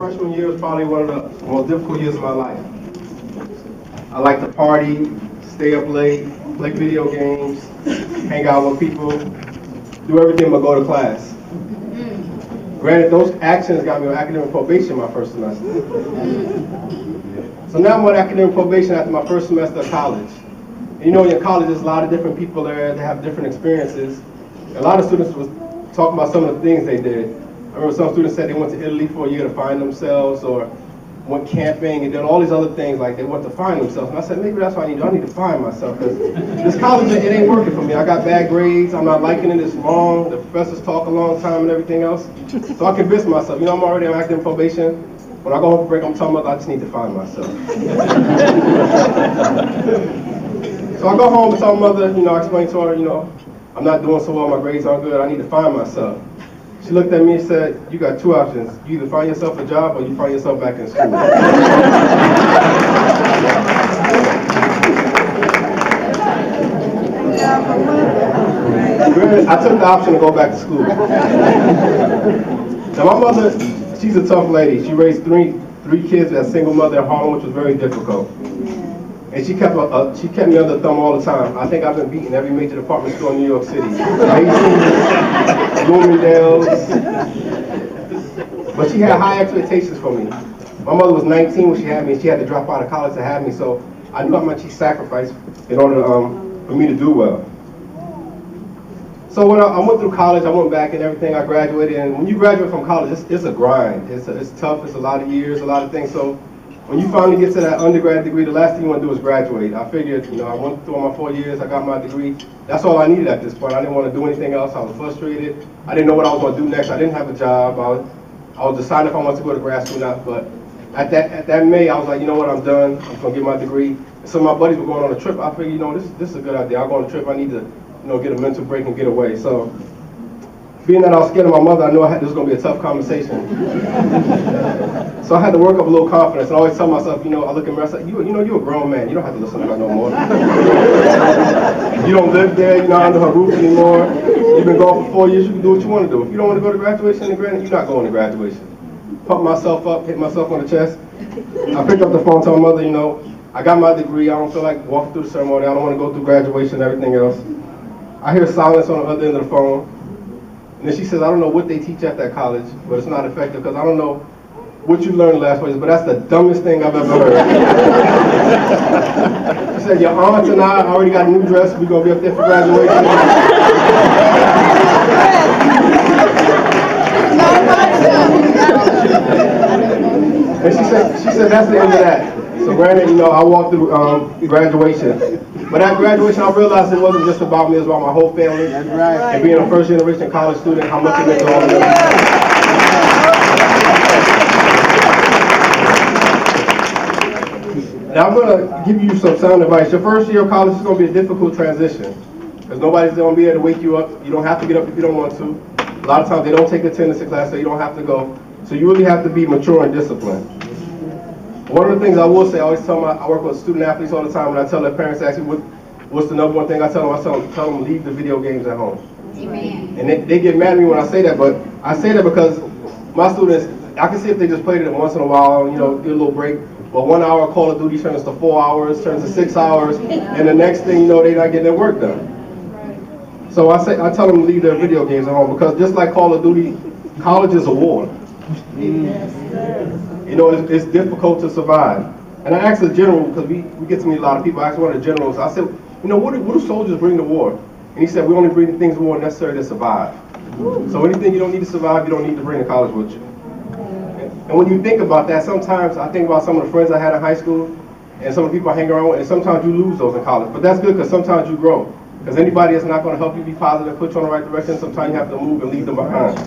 Freshman year was probably one of the most difficult years of my life. I like to party, stay up late, play video games, hang out with people, do everything but go to class. Granted, those actions got me on academic probation my first semester. So now I'm on academic probation after my first semester of college. And you know, in college, there's a lot of different people there that have different experiences. A lot of students was talking about some of the things they did. I remember some students said they went to Italy for a year to find themselves, or went camping and did all these other things, like they went to find themselves. And I said, maybe that's what I need to do. I need to find myself, because this college, it ain't working for me. I got bad grades, I'm not liking it, it's long, the professors talk a long time and everything else. So I convinced myself, I'm already on academic probation. When I go home for break, I'm telling mother, I just need to find myself. So I go home and tell mother, I explain to her, I'm not doing so well, my grades aren't good, I need to find myself. She looked at me and said, you got two options. You either find yourself a job or you find yourself back in school. I took the option to go back to school. Now my mother, she's a tough lady. She raised three kids as a single mother at home, which was very difficult. And she kept me under the thumb all the time. I think I've been beaten every major department store in New York City. Macy's, Bloomingdale's. But she had high expectations for me. My mother was 19 when she had me, and she had to drop out of college to have me, so I knew how much she sacrificed in order for me to do well. So when I went through college, I went back and everything, I graduated, and when you graduate from college, it's a grind. It's tough, it's a lot of years, a lot of things. So when you finally get to that undergrad degree, the last thing you want to do is graduate. I figured, I went through all my 4 years, I got my degree. That's all I needed at this point. I didn't want to do anything else. I was frustrated. I didn't know what I was going to do next. I didn't have a job. I was deciding if I wanted to go to grad school or not. But at that May, I was like, you know what, I'm done. I'm going to get my degree. So my buddies were going on a trip. I figured, this is a good idea. I'll go on a trip. I need to, get a mental break and get away. So being that I was scared of my mother, I knew this was going to be a tough conversation. So I had to work up a little confidence, and I always tell myself, I look at me, I say, you're a grown man. You don't have to listen to her no more. You don't live there. You're not under her roof anymore. You've been gone for 4 years. You can do what you want to do. If you don't want to go to graduation, then granted, you're not going to graduation. Pump myself up, hit myself on the chest. I picked up the phone, told my mother, I got my degree. I don't feel like walking through the ceremony. I don't want to go through graduation and everything else. I hear silence on the other end of the phone. And then she says, I don't know what they teach at that college, but it's not effective because I don't know what you learned last week, but that's the dumbest thing I've ever heard. She said, your aunt and I already got a new dress. We're going to be up there for graduation. And she said, that's the end of that. So granted, I walked through graduation. But at graduation, I realized it wasn't just about me, it was about my whole family. That's right. And being a first generation college student, how much it meant to all of them. Now I'm going to give you some sound advice. Your first year of college is going to be a difficult transition. Because nobody's going to be there to wake you up. You don't have to get up if you don't want to. A lot of times they don't take attendance in class, so you don't have to go. So you really have to be mature and disciplined. One of the things I will say, I always tell I work with student athletes all the time, and I tell their parents, ask me what's the number one thing I tell them leave the video games at home. Amen. And they get mad at me when I say that, but I say that because my students, I can see if they just played it once in a while, get a little break, but 1 hour of Call of Duty turns to 4 hours, turns to 6 hours, and the next thing they're not getting their work done. So I tell them to leave their video games at home, because just like Call of Duty, college is a war. It's difficult to survive. And I asked the general, because we get to meet a lot of people, I asked one of the generals, I said, what do soldiers bring to war? And he said, we only bring the things to war necessary to survive. So anything you don't need to survive, you don't need to bring to college with you. And when you think about that, sometimes I think about some of the friends I had in high school, and some of the people I hang around with, and sometimes you lose those in college. But that's good, because sometimes you grow. Because anybody that's not going to help you be positive, put you on the right direction, sometimes you have to move and leave them behind.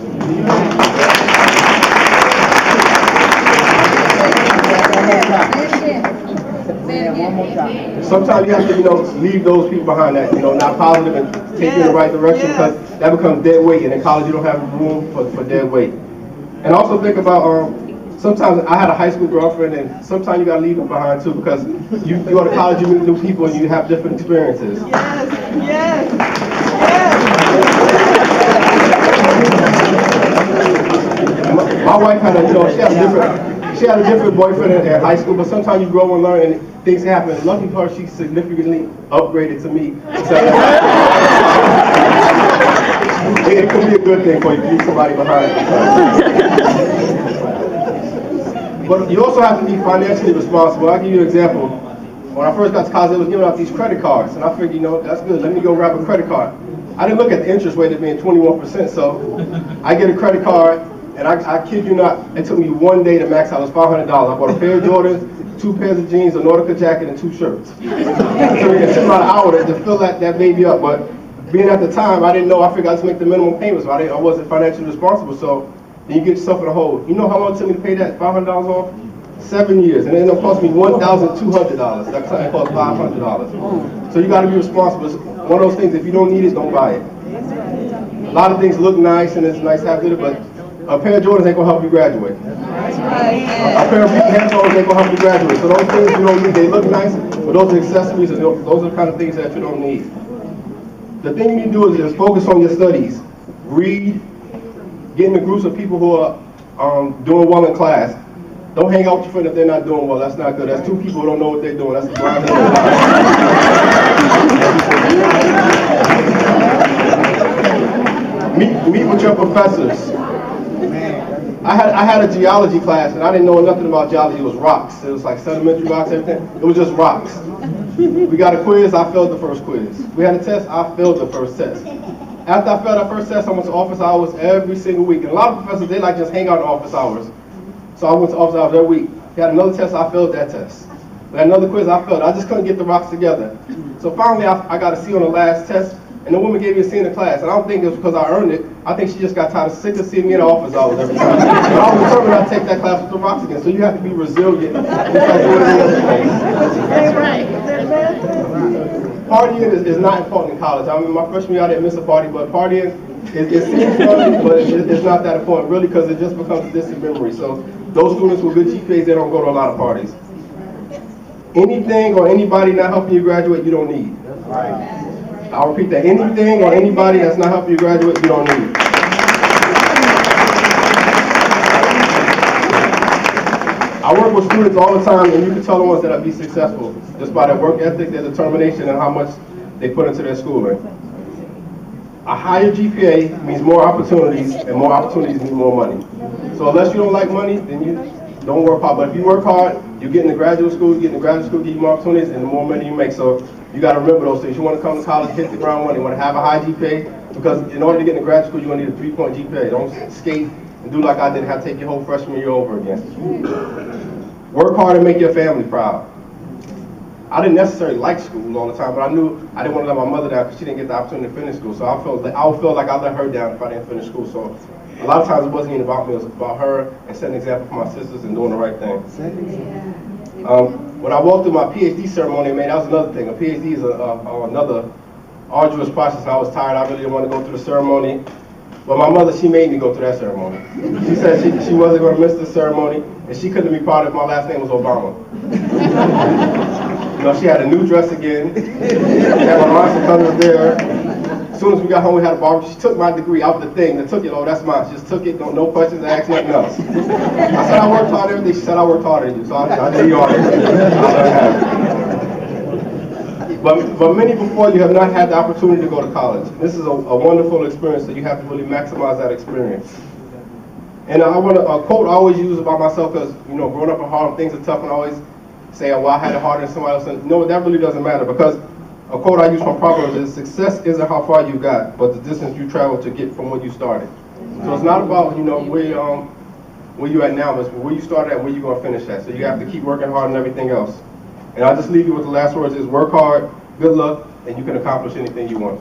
Sometimes you have to, leave those people behind that, not positive, and take you in the right direction, because that becomes dead weight, and in college you don't have room for dead weight. And also think about, sometimes I had a high school girlfriend, and sometimes you got to leave them behind too, because you go to college, you meet new people, and you have different experiences. Yes. My My wife had she had a different boyfriend in high school, but sometimes you grow and learn and things happen. Lucky for her, she significantly upgraded to me. So, it could be a good thing for you to leave somebody behind. But you also have to be financially responsible. I'll give you an example. When I first got to college, they was giving out these credit cards, and I figured, that's good. Let me go grab a credit card. I didn't look at the interest rate as being 21%, so I get a credit card, and I kid you not, it took me one day to max out. It was $500. I bought a pair of Jordans, 2 pairs of jeans, a Nautica jacket, and 2 shirts. So it took about an hour to fill that baby up. But being at the time, I didn't know. I figured I'd just make the minimum payments. So I wasn't financially responsible. So then you get yourself in a hole. You know how long it took me to pay that $500 off? 7 years, and it ended up costing me $1,200. That something cost $500. So you got to be responsible. It's one of those things. If you don't need it, don't buy it. A lot of things look nice, and it's nice to have it, but a pair of Jordans ain't gonna help you graduate. A pair of headphones ain't gonna help you graduate. So those things you don't need. They look nice, but those are accessories, and those are the kind of things that you don't need. The thing you need to do is focus on your studies. Read. Get in the groups of people who are doing well in class. Don't hang out with your friend if they're not doing well. That's not good. That's 2 people who don't know what they're doing. That's the blind meet with your professors. I had a geology class, and I didn't know nothing about geology. It was rocks. It was like sedimentary rocks, everything. It was just rocks. We got a quiz. I failed the first quiz. We had a test. I failed the first test. After I failed that first test, I went to office hours every single week. And a lot of professors, they like just hang out in office hours. So I went to office hours every week. We had another test, I failed that test. We had another quiz, I failed. I just couldn't get the rocks together. So finally, I got a C on the last test, and the woman gave me a C in the class. And I don't think it was because I earned it. I think she just got tired of sick of seeing me in the office hours every time. But I was determined I'd take that class with the rocks again. So you have to be resilient. Partying is not important in college. I mean, my freshman year I didn't miss a party, but partying, it seems funny, but it's not that important really, because it just becomes a distant memory. So those students with good GPAs, they don't go to a lot of parties. Anything or anybody not helping you graduate, you don't need. I'll repeat that. Anything or anybody that's not helping you graduate, you don't need. I work with students all the time, and you can tell the ones that will be successful just by their work ethic, their determination, and how much they put into their schooling. A higher GPA means more opportunities, and more opportunities mean more money. So unless you don't like money, then you don't work hard. But if you work hard, you get into graduate school, give you more opportunities, and the more money you make. So you got to remember those things. You want to come to college, hit the ground running. You want to have a high GPA, because in order to get into graduate school, you're going to need a 3-point GPA. Don't skate and do like I did and have to take your whole freshman year over again. Work hard and make your family proud. I didn't necessarily like school all the time, but I knew I didn't want to let my mother down because she didn't get the opportunity to finish school. So I felt like I let her down if I didn't finish school. So a lot of times it wasn't even about me, it was about her and setting an example for my sisters and doing the right thing. When I walked through my PhD ceremony, man, that was another thing. A PhD is another arduous process, and I was tired. I really didn't want to go through the ceremony. But my mother, she made me go through that ceremony. She said she wasn't going to miss the ceremony, and she couldn't be proud if my last name was Obama. She had a new dress again. And my aunts and cousins there. As soon as we got home, we had a barbecue. She took my degree out the thing and took it. Oh, that's mine. She just took it. No questions asked, nothing else. I said I worked hard every day. She said I worked harder than you. So I did you harder. But many before you have not had the opportunity to go to college. This is a wonderful experience, so you have to really maximize that experience. And I want a quote I always use about myself, because growing up in Harlem, things are tough, and I always say, well, I had it harder than somebody else. And no, that really doesn't matter, because a quote I use from Proverbs is, success isn't how far you got, but the distance you traveled to get from where you started. So it's not about, where you're at now, but where you started at, where you're going to finish at. So you have to keep working hard and everything else. And I'll just leave you with the last words is, work hard, good luck, and you can accomplish anything you want.